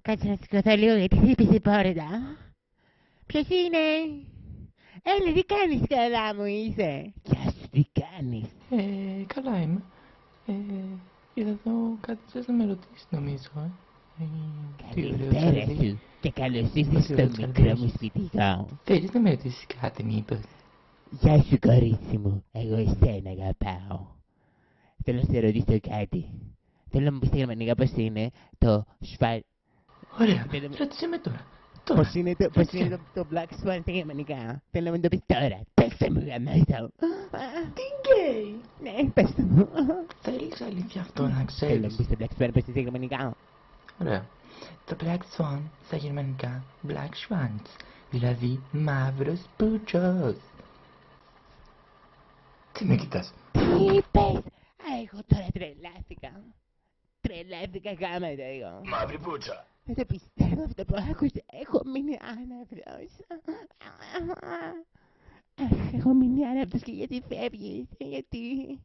Κάτσε να σηκωθώ λίγο γιατί χτύπησε η πόρτα. Ποιος είναι? Έλα, τι κάνεις, καλά μου είσαι? Γεια σου, τι κάνεις? Καλά είμαι. Ήρθα εδώ κάτι θες να με ρωτήσεις νομίζω, Τι ωραίο Καλησπέρα τσαρδί. σου και καλώς ήρθες Τι στο ωραίο μικρό τσαρδί μου έχεις. σπιτικό. Θέλεις να με ρωτήσεις κάτι μήπως? Γεια σου, κορίτσι μου, εγώ εσένα αγαπάω. Θέλω να σε ρωτήσω κάτι. Θέλω να μου πεις στα γερμανικά πώς είναι το σφάλ... Ωραία, Θέλω... ρώτησέ με τώρα. Πώς είναι Ρώτησέ με. το Black Swan στα γερμανικά. Θέλω να μου το πεις τώρα. Πες το μου, γαμάτο. Τι γκέι! Ναι, πες το μου. Θέλεις αλήθεια αυτό να Θέλω να ξέρεις? μου πεις το Black Swan πώς είναι στα γερμανικά. Ωραία. Το Black Swan στα γερμανικά Black Schwanz, δηλαδή μαύρος πούτσος. Τι με κοιτάς? Τι είπες? Εγώ τώρα τρελάθηκα. Τρελάθηκα γάματα εγώ. Μαύρη πουτσα. Δεν το πιστεύω αυτό που άκουσα. Έχω μείνει άναυδος. Έχω μείνει άναυδος και γιατί φεύγεις? Γιατί?